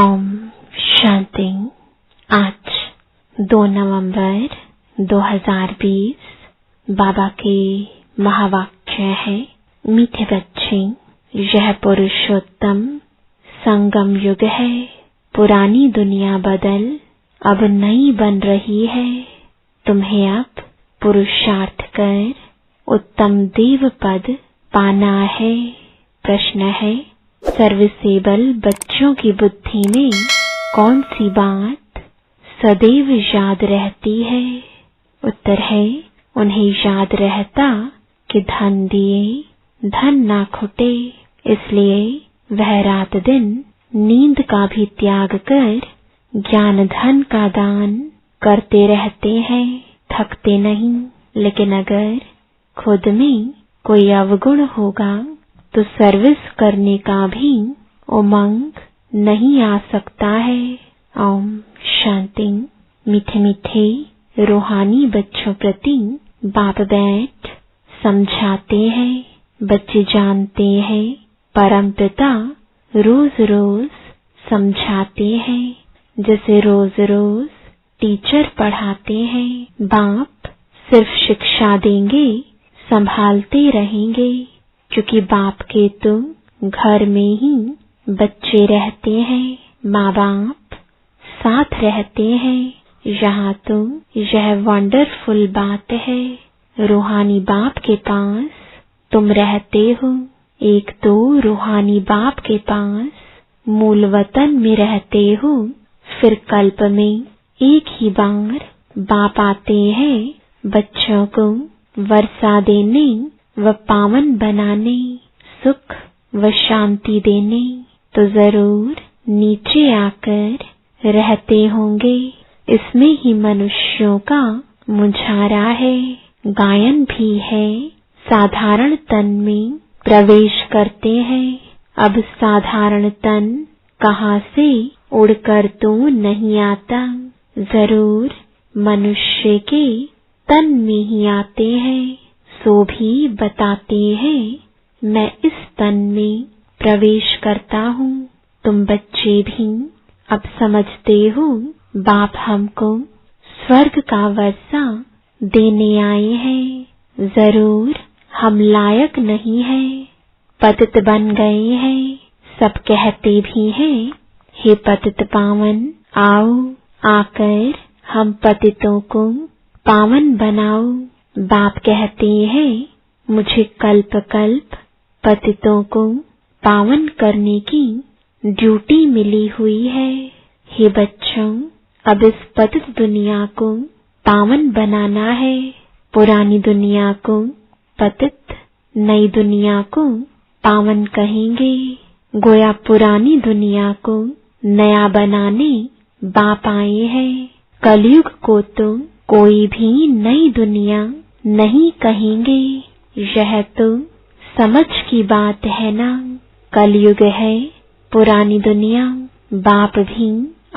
ओम शांति। आज 2 नवंबर 2020 बाबा के महावाक्य है। मीठे बच्चे, यह पुरुषोत्तम संगम युग है। पुरानी दुनिया बदल अब नई बन रही है। तुम्हें अब पुरुषार्थ कर उत्तम देव पद पाना है। प्रश्न है, सर्विसेबल बच्चों की बुद्धि में कौन सी बात सदैव याद रहती है? उत्तर है, उन्हें याद रहता कि धन दिए धन ना खुटे, इसलिए वह रात दिन नींद का भी त्याग कर ज्ञान धन का दान करते रहते हैं, थकते नहीं। लेकिन अगर खुद में कोई अवगुण होगा तो सर्विस करने का भी उमंग नहीं आ सकता है। ओम शांति। मीठे मीठे रूहानी बच्चों प्रति बाप बैठ समझाते हैं। बच्चे जानते हैं, परम पिता रोज रोज समझाते हैं। जैसे रोज रोज टीचर पढ़ाते हैं, बाप सिर्फ शिक्षा देंगे, संभालते रहेंगे। क्योंकि बाप के तो घर में ही बच्चे रहते हैं, माँ बाप साथ रहते हैं। यहाँ तो यह वंडरफुल बात है, रूहानी बाप के पास तुम रहते हो। एक तो रूहानी बाप के पास मूल वतन में रहते हो, फिर कल्प में एक ही बार बाप आते हैं बच्चों को वर्षा देने व पावन बनाने, सुख व शांति देने। तो जरूर नीचे आकर रहते होंगे। इसमें ही मनुष्यों का मुझारा है, गायन भी है। साधारण तन में प्रवेश करते हैं। अब साधारण तन कहाँ से उड़कर तो नहीं आता, जरूर मनुष्य के तन में ही आते हैं। सो भी बताते हैं, मैं इस तन में प्रवेश करता हूँ। तुम बच्चे भी अब समझते हो, बाप हमको स्वर्ग का वर्षा देने आए हैं। जरूर हम लायक नहीं हैं, पतित बन गए हैं। सब कहते भी हैं, हे पतित पावन आओ, आकर हम पतितों को पावन बनाओ। बाप कहते हैं, मुझे कल्प कल्प पतितों को पावन करने की ड्यूटी मिली हुई है। हे बच्चों, अब इस पतित दुनिया को पावन बनाना है। पुरानी दुनिया को पतित, नई दुनिया को पावन कहेंगे। गोया पुरानी दुनिया को नया बनाने बाप आए हैं। कलयुग को तो कोई भी नई दुनिया नहीं कहेंगे। यह तो समझ की बात है ना। कलयुग है, पुरानी दुनिया। बाप भी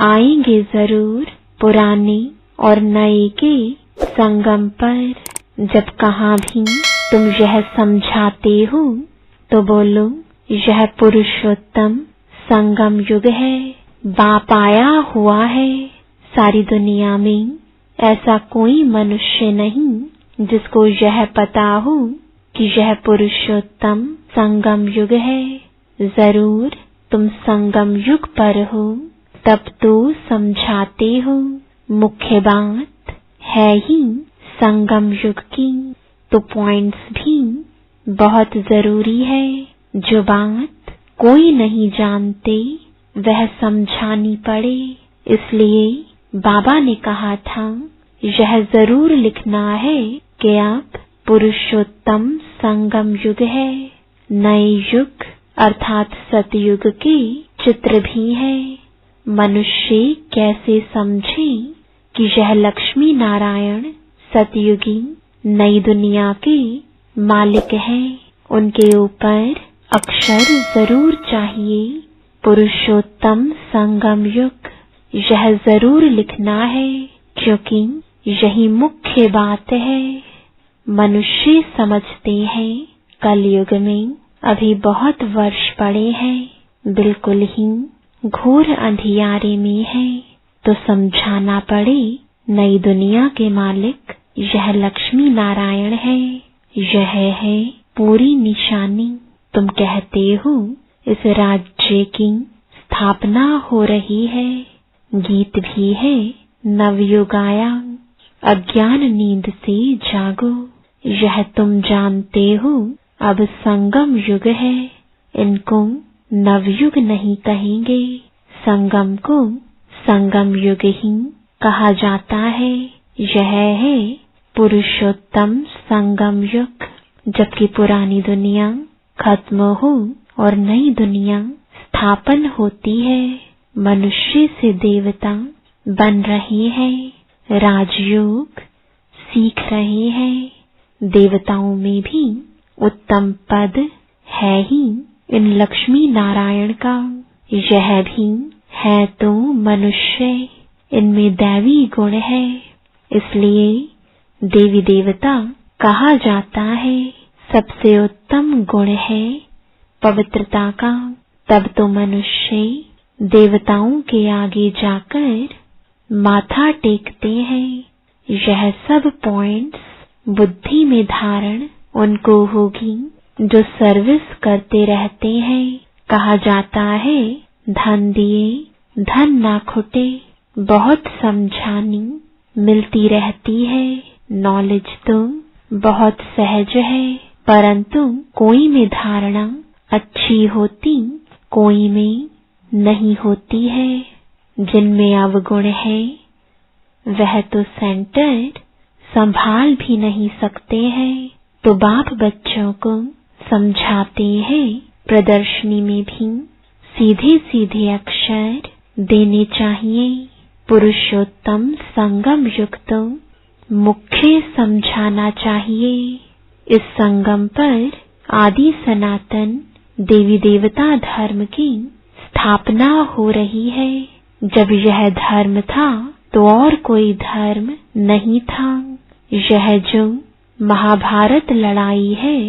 आएंगे जरूर पुराने और नए के संगम पर। जब कहाँ भी तुम यह समझाते हो तो बोलो, यह पुरुषोत्तम संगम युग है। बाप आया हुआ है। सारी दुनिया में ऐसा कोई मनुष्य नहीं जिसको यह पता हो कि यह पुरुषोत्तम संगम युग है। जरूर तुम संगम युग पर हो, तब तो समझाते हो। मुख्य बात है ही संगम युग की, तो पॉइंट्स भी बहुत जरूरी है। जो बात कोई नहीं जानते वह समझानी पड़े। इसलिए बाबा ने कहा था, यह जरूर लिखना है कि अब पुरुषोत्तम संगम युग है। नए युग अर्थात सतयुग के चित्र भी है। मनुष्य कैसे समझे कि यह लक्ष्मी नारायण सतयुगी नई दुनिया के मालिक हैं। उनके ऊपर अक्षर जरूर चाहिए, पुरुषोत्तम संगम युग। यह जरूर लिखना है, क्योंकि यही मुख्य बात है। मनुष्य समझते हैं कलयुग में अभी बहुत वर्ष पड़े हैं, बिल्कुल ही घोर अंधियारे में है तो समझाना पड़े नई दुनिया के मालिक यह लक्ष्मी नारायण है। यह है पूरी निशानी। तुम कहते हो इस राज्य की स्थापना हो रही है। गीत भी है नवयुग आया, अज्ञान नींद से जागो। यह तुम जानते हो अब संगम युग है। इनको नवयुग नहीं कहेंगे, संगम को संगम युग ही कहा जाता है। यह है पुरुषोत्तम संगम युग। जबकि पुरानी दुनिया खत्म हो और नई दुनिया स्थापन होती है। मनुष्य से देवता बन रहे हैं, राजयोग सीख रहे हैं। देवताओं में भी उत्तम पद है ही इन लक्ष्मी नारायण का। यह भी है तो मनुष्य, इनमें दैवी गुण है, इसलिए देवी देवता कहा जाता है। सबसे उत्तम गुण है पवित्रता का। तब तो मनुष्य देवताओं के आगे जाकर माथा टेकते हैं। यह सब पॉइंट्स बुद्धि में धारण उनको होगी जो सर्विस करते रहते हैं। कहा जाता है धन दिए धन ना खुटे। बहुत समझानी मिलती रहती है। नॉलेज तो बहुत सहज है, परंतु कोई में धारणा अच्छी होती, कोई में नहीं होती है। जिनमें अवगुण है वह तो सेंटर संभाल भी नहीं सकते हैं। तो बाप बच्चों को समझाते हैं प्रदर्शनी में भी सीधे सीधे अक्षर देने चाहिए। पुरुषोत्तम संगम युक्त मुख्य समझाना चाहिए। इस संगम पर आदि सनातन देवी देवता धर्म की स्थापना हो रही है। जब यह धर्म था तो और कोई धर्म नहीं था। यह जो महाभारत लड़ाई है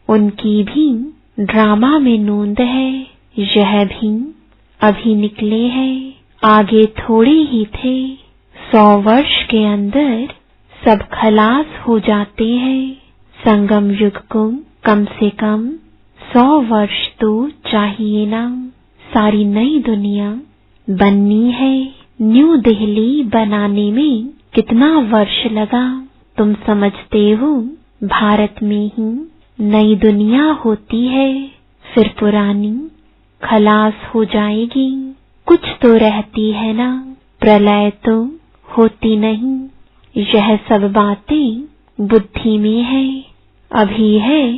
उनकी भी ड्रामा में नोंद है। यह भी अभी निकले हैं, आगे थोड़े ही थे। 100 वर्ष के अंदर सब खलास हो जाते हैं। संगम युग को कम से कम 100 वर्ष तो चाहिए ना। सारी नई दुनिया बननी है। न्यू दिल्ली बनाने में कितना वर्ष लगा तुम समझते हो? भारत में ही नई दुनिया होती है, फिर पुरानी खलास हो जाएगी। कुछ तो रहती है ना, प्रलय तो होती नहीं। यह सब बातें बुद्धि में है। अभी है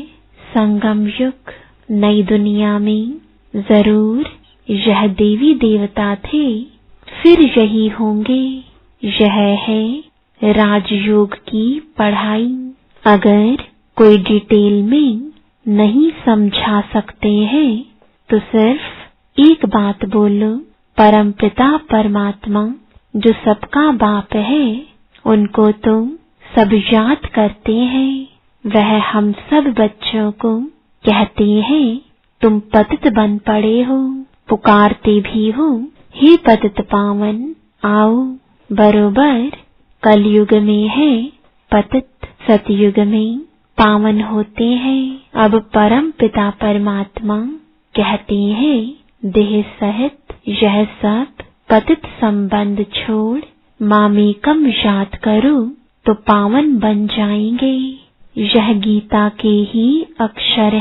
संगम युग। नई दुनिया में जरूर यह देवी देवता थे, फिर यही होंगे। यह है राजयोग की पढ़ाई। अगर कोई डिटेल में नहीं समझा सकते हैं तो सिर्फ एक बात बोलो, परमपिता परमात्मा जो सबका बाप है उनको तो सब याद करते हैं। वह हम सब बच्चों को कहते हैं तुम पतित बन पड़े हो, पुकारते भी हो हे पतित पावन आओ। बरोबर कलयुग में है पतित, सतयुग में पावन होते हैं। अब परम पिता परमात्मा कहते हैं देह सहित यह सब पतित संबंध छोड़ मामेकम याद करो तो पावन बन जाएंगे। यह गीता के ही अक्षर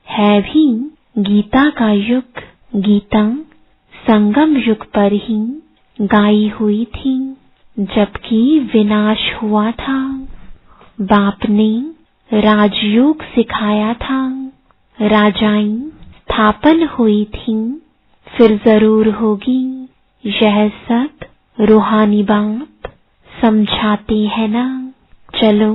है भी गीता का युग। गीता संगम युग पर ही गाई हुई थी, जबकि विनाश हुआ था। बाप ने राजयोग सिखाया था, राजाएं स्थापन हुई थी, फिर जरूर होगी। यह सब रूहानी बाप समझाते हैं ना। चलो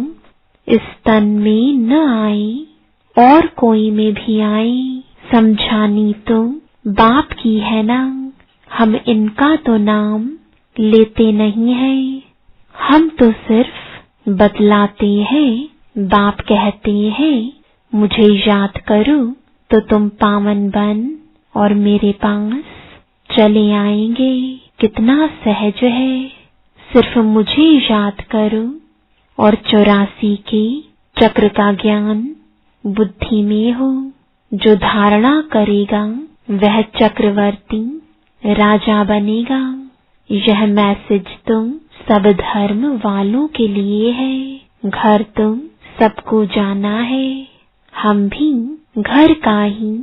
इस तन में न आए और कोई में भी आए, समझानी तो बाप की है ना। हम इनका तो नाम लेते नहीं हैं, हम तो सिर्फ बतलाते हैं। बाप कहते हैं मुझे याद करो तो तुम पावन बन और मेरे पास चले आएंगे। कितना सहज है, सिर्फ मुझे याद करो और 84 के चक्र का ज्ञान बुद्धि में हो। जो धारणा करेगा वह चक्रवर्ती राजा बनेगा। यह मैसेज तुम सब धर्म वालों के लिए है। घर तुम सबको जाना है, हम भी घर का ही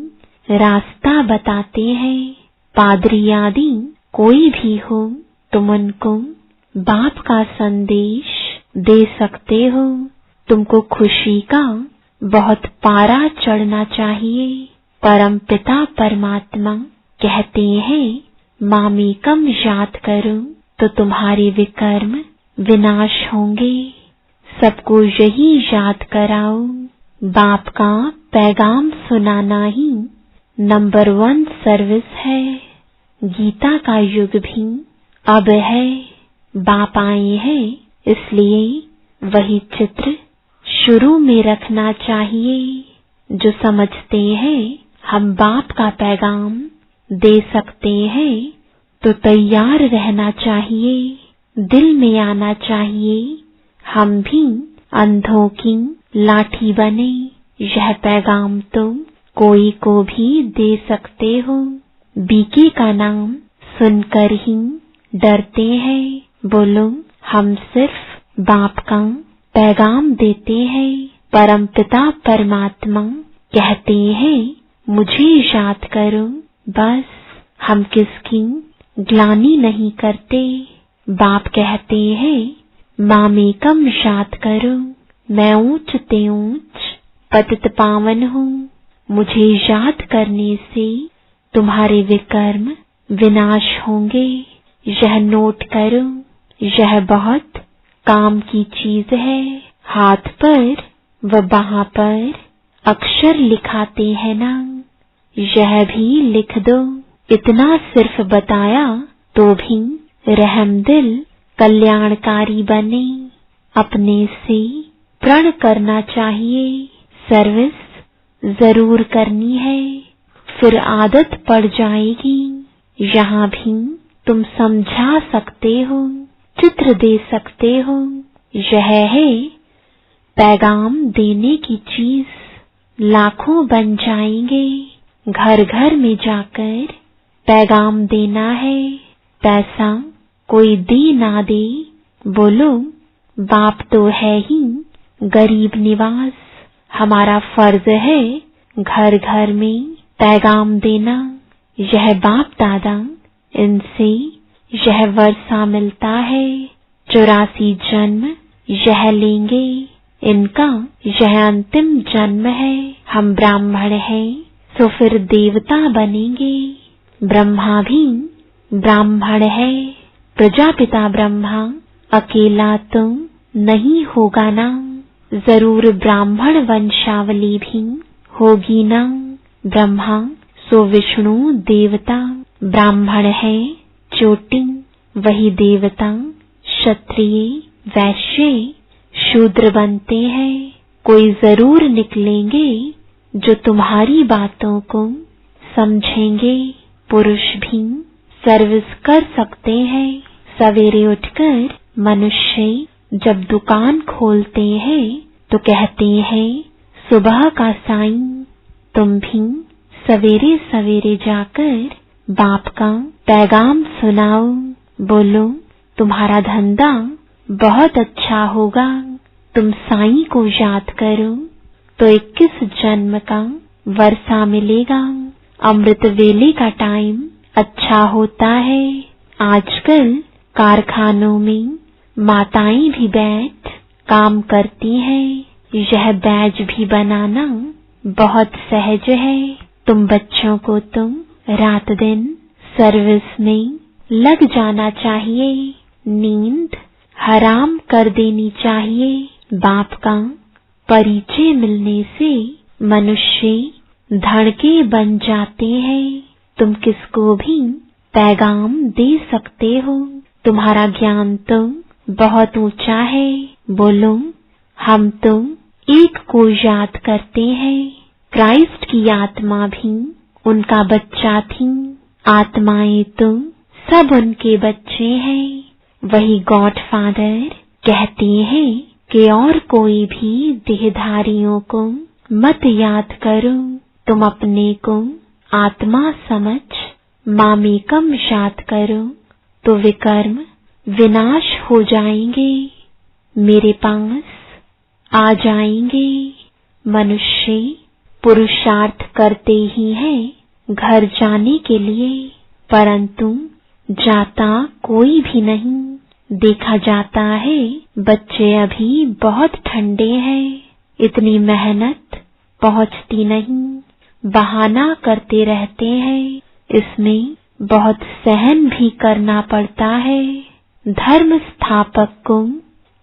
रास्ता बताते हैं। पादरी आदि कोई भी हो, तुम उनको बाप का संदेश दे सकते हो। तुमको खुशी का बहुत पारा चढ़ना चाहिए। परम पिता परमात्मा कहते हैं, मामेकम याद करो तो तुम्हारे विकर्म विनाश होंगे। सबको यही याद कराओ। बाप का पैगाम सुनाना ही नंबर 1 सर्विस है। गीता का युग भी अब है। बाप आए हैं, इसलिए वही चित्र शुरू में रखना चाहिए। जो समझते हैं हम बाप का पैगाम दे सकते हैं, तो तैयार रहना चाहिए। दिल में आना चाहिए, हम भी अंधों की लाठी बने। यह पैगाम तुम कोई को भी दे सकते हो। बीके का नाम सुनकर ही डरते हैं। बोलो, हम सिर्फ बाप का पैगाम देते हैं। परमपिता परमात्मा कहते हैं, मुझे याद करो। बस हम किसकी ग्लानि नहीं करते। बाप कहते हैं, मामेकम याद करो। मैं ऊंच ते ऊंच पतित पावन हूँ। मुझे याद करने से तुम्हारे विकर्म विनाश होंगे। यह नोट करो, यह बहुत काम की चीज है। हाथ पर व बाह पर अक्षर लिखाते हैं ना, यह भी लिख दो। इतना सिर्फ बताया तो भी रहमदिल कल्याणकारी बने। अपने से प्रण करना चाहिए। सर्विस जरूर करनी है, फिर आदत पड़ जाएगी। यहाँ भी तुम समझा सकते हो, चित्र दे सकते हो। यह है पैगाम देने की चीज। लाखों बन जाएंगे। घर घर में जाकर पैगाम देना है। पैसा कोई दे ना दे, बोलो बाप तो है ही गरीब निवास। हमारा फर्ज है घर घर में पैगाम देना। यह बाप दादा, इनसे यह वर्षा मिलता है। 84 जन्म यह लेंगे। इनका यह अंतिम जन्म है। हम ब्राह्मण हैं, तो फिर देवता बनेंगे। ब्रह्मा भी ब्राह्मण है। प्रजापिता ब्रह्मा अकेला तो नहीं होगा ना, जरूर ब्राह्मण वंशावली भी होगी ना। ब्रह्मा सो विष्णु देवता, ब्राह्मण है चोटी, वही देवता क्षत्रिय वैश्य शूद्र बनते हैं। कोई जरूर निकलेंगे जो तुम्हारी बातों को समझेंगे। पुरुष भी सर्विस कर सकते हैं। सवेरे उठकर मनुष्य जब दुकान खोलते हैं तो कहते हैं, सुबह का साईं। तुम भी सवेरे सवेरे जाकर बाप का पैगाम सुनाओ। बोलो, तुम्हारा धंधा बहुत अच्छा होगा। तुम साईं को याद करो तो 21 जन्म का वर्षा मिलेगा। अमृत वेले का टाइम अच्छा होता है। आजकल कारखानों में माताएं भी बैठ काम करती हैं। यह बैज भी बनाना बहुत सहज है। तुम बच्चों को तुम रात दिन सर्विस में लग जाना चाहिए। नींद हराम कर देनी चाहिए। बाप का परिचय मिलने से मनुष्य धड़ के बन जाते हैं। तुम किसको भी पैगाम दे सकते हो। तुम्हारा ज्ञान तो बहुत ऊंचा है। बोलो, हम तो एक को याद करते हैं। क्राइस्ट की आत्मा भी उनका बच्चा थी। आत्माएं तुम सब उनके बच्चे हैं। वही गॉडफादर कहते हैं कि और कोई भी देहधारियों को मत याद करो, तुम अपने को आत्मा समझ मामेकम याद करो, तो विकर्म विनाश हो जाएंगे, मेरे पास आ जाएंगे। मनुष्य पुरुषार्थ करते ही हैं घर जाने के लिए, परंतु जाता कोई भी नहीं। देखा जाता है बच्चे अभी बहुत ठंडे हैं, इतनी मेहनत पहुंचती नहीं, बहाना करते रहते हैं। इसमें बहुत सहन भी करना पड़ता है। धर्म स्थापक को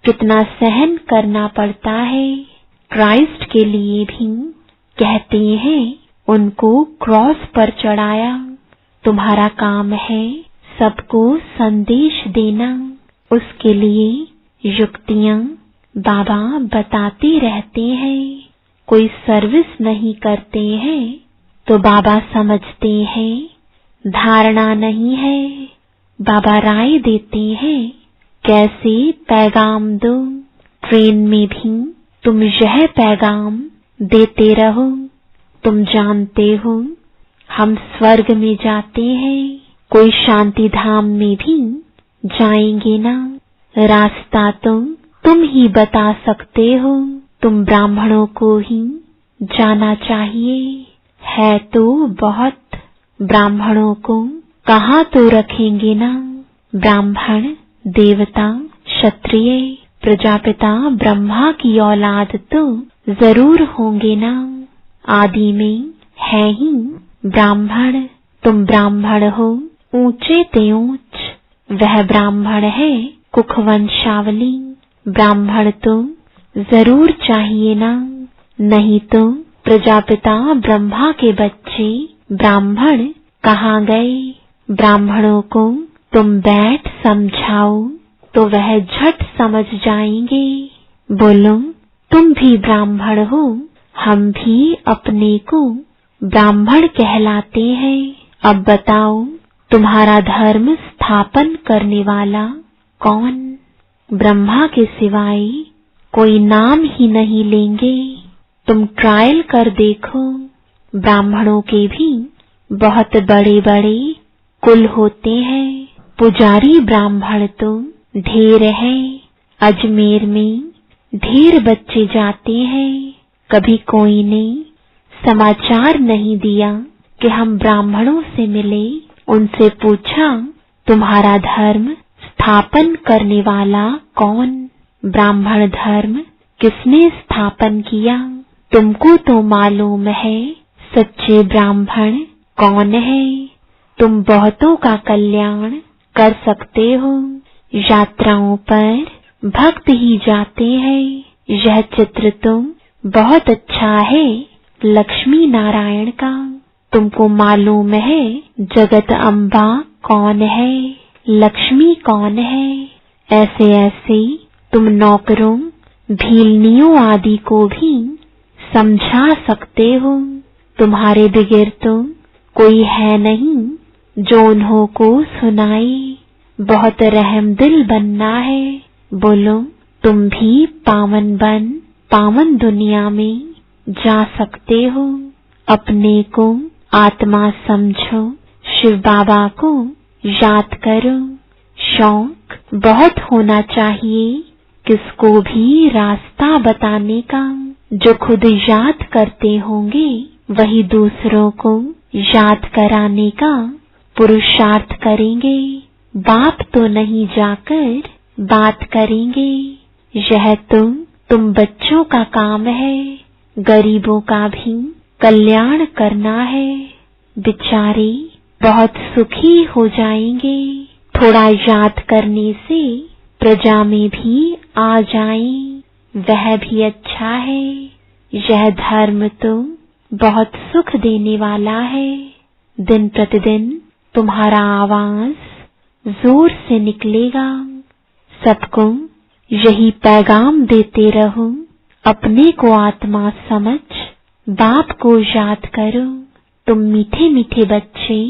कितना सहन करना पड़ता है। क्राइस्ट के लिए भी कहते हैं उनको क्रॉस पर चढ़ाया। तुम्हारा काम है सबको संदेश देना, उसके लिए युक्तियां बाबा बताते रहते हैं। कोई सर्विस नहीं करते हैं तो बाबा समझते हैं धारणा नहीं है। बाबा राय देते हैं कैसे पैगाम दो। ट्रेन में भी तुम यह पैगाम देते रहो, तुम जानते हो हम स्वर्ग में जाते हैं, कोई शांति धाम में भी जाएंगे ना। रास्ता तुम ही बता सकते हो, तुम ब्राह्मणों को ही जाना चाहिए। है तो बहुत, ब्राह्मणों को कहाँ तो रखेंगे ना। ब्राह्मण देवता क्षत्रिय प्रजापिता ब्रह्मा की औलाद तो जरूर होंगे ना। आदि में है ही ब्राह्मण, तुम ब्राह्मण हो ऊंचे ते ऊंच, वह ब्राह्मण है कुखवंशावली। ब्राह्मण तो जरूर चाहिए ना, नहीं तो प्रजापिता ब्रह्मा के बच्चे ब्राह्मण कहाँ गए। ब्राह्मणों को तुम बैठ समझाओ तो वह झट समझ जाएंगे। बोलो तुम भी ब्राह्मण हो, हम भी अपने को ब्राह्मण कहलाते हैं। अब बताओ तुम्हारा धर्म स्थापन करने वाला कौन। ब्रह्मा के सिवाय कोई नाम ही नहीं लेंगे। तुम ट्रायल कर देखो, ब्राह्मणों के भी बहुत बड़े बड़े कुल होते हैं। पुजारी ब्राह्मण तो ढेर है। अजमेर में ढेर बच्चे जाते हैं। कभी कोई ने समाचार नहीं दिया कि हम ब्राह्मणों से मिले। उनसे पूछा तुम्हारा धर्म स्थापन करने वाला कौन। ब्राह्मण धर्म किसने स्थापन किया। तुमको तो मालूम है सच्चे ब्राह्मण कौन है। तुम बहुतों का कल्याण कर सकते हो। यात्राओं पर भक्त ही जाते हैं। यह चित्र तो बहुत अच्छा है लक्ष्मी नारायण का। तुमको मालूम है जगत अम्बा कौन है, लक्ष्मी कौन है। ऐसे ऐसे तुम नौकरों भीलनियों आदि को भी समझा सकते हो। तुम्हारे बगैर तो कोई है नहीं जो उन्हों को सुनाए। बहुत रहम दिल बनना है। बोलो तुम भी पावन बन पावन दुनिया में जा सकते हो। अपने को आत्मा समझो, शिव बाबा को याद करो। शौक बहुत होना चाहिए किसको भी रास्ता बताने का। जो खुद याद करते होंगे वही दूसरों को याद कराने का पुरुषार्थ करेंगे। बाप तो नहीं जाकर बात करेंगे। यह तुम बच्चों का काम है। गरीबों का भी कल्याण करना है। बेचारे बहुत सुखी हो जाएंगे। थोड़ा याद करने से प्रजा में भी आ जाएं, वह भी अच्छा है। यह धर्म तो बहुत सुख देने वाला है। दिन प्रतिदिन तुम्हारा आवाज जोर से निकलेगा। सबको यही पैगाम देते रहो। अपने को आत्मा समझ बाप को याद करो। तुम मीठे मीठे बच्चे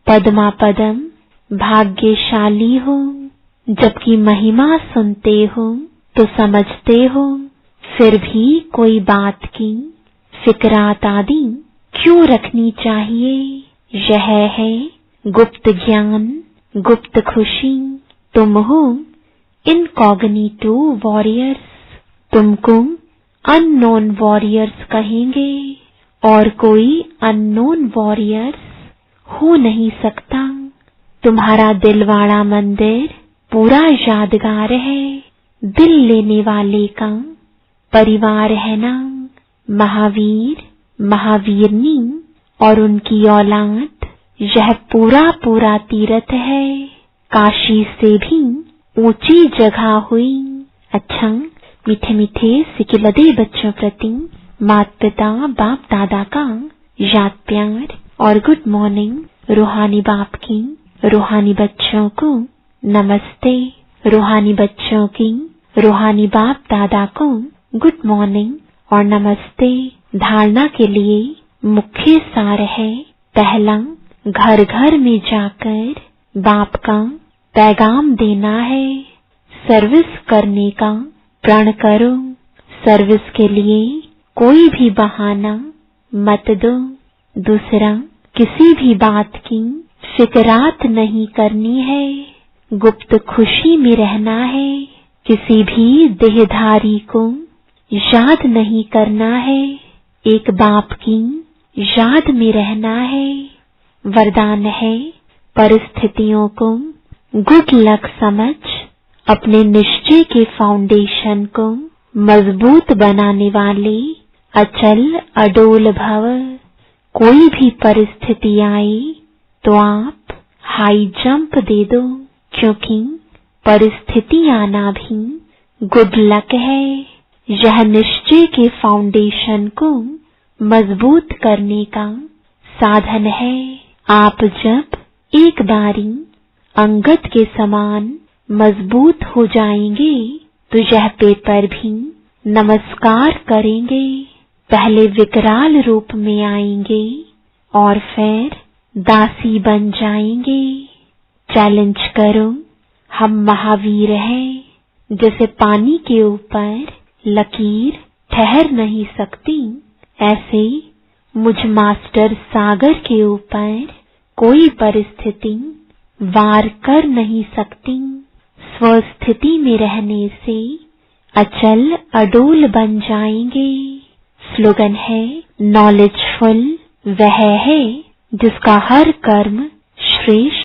पद्मा पदम भाग्यशाली हो, जबकि महिमा सुनते हो तो समझते हो, फिर भी कोई बात की फिक्रात आदि क्यों रखनी चाहिए। यह है गुप्त ज्ञान, गुप्त खुशी। तुम हो इनकॉग्निटो वॉरियर्स। तुमको अननोन वॉरियर्स कहेंगे और कोई अननोन वॉरियर्स हो नहीं सकता। तुम्हारा दिलवाड़ा मंदिर पूरा यादगार है, दिल लेने वाले का परिवार है ना। महावीर, महावीरनी और उनकी औलाद, यह पूरा पूरा तीर्थ है, काशी से भी ऊंची जगह हुई। अच्छा, मीठे मीठे सिकिलदे बच्चों प्रति माता पिता बाप दादा का याद प्यार और गुड मॉर्निंग। रूहानी बाप की रूहानी बच्चों को नमस्ते। रूहानी बच्चों की रूहानी बाप दादा को गुड मॉर्निंग और नमस्ते। धारणा के लिए मुख्य सार है, पहला, घर घर में जाकर बाप का पैगाम देना है, सर्विस करने का प्रण करो। सर्विस के लिए कोई भी बहाना मत दो। दूसरा, किसी भी बात की फिक्रात नहीं करनी है, गुप्त खुशी में रहना है। किसी भी देहधारी को याद नहीं करना है, एक बाप की याद में रहना है। वरदान है, परिस्थितियों को गुड लक समझ अपने निश्चय के फाउंडेशन को मजबूत बनाने वाले अचल अडोल भव। कोई भी परिस्थिति आए तो आप हाई जंप दे दो, क्योंकि परिस्थिति आना भी गुड लक है। यह निश्चय के फाउंडेशन को मजबूत करने का साधन है। आप जब एक बारी अंगद के समान मजबूत हो जाएंगे तो यह पेपर भी नमस्कार करेंगे। पहले विकराल रूप में आएंगे और फिर दासी बन जाएंगे। चैलेंज करो, हम महावीर हैं। जैसे पानी के ऊपर लकीर ठहर नहीं सकती, ऐसे मुझ मास्टर सागर के ऊपर कोई परिस्थिति वार कर नहीं सकती। स्वस्थिति में रहने से अचल अडोल बन जाएंगे। स्लोगन है, नॉलेजफुल वह है जिसका हर कर्म श्रेष्ठ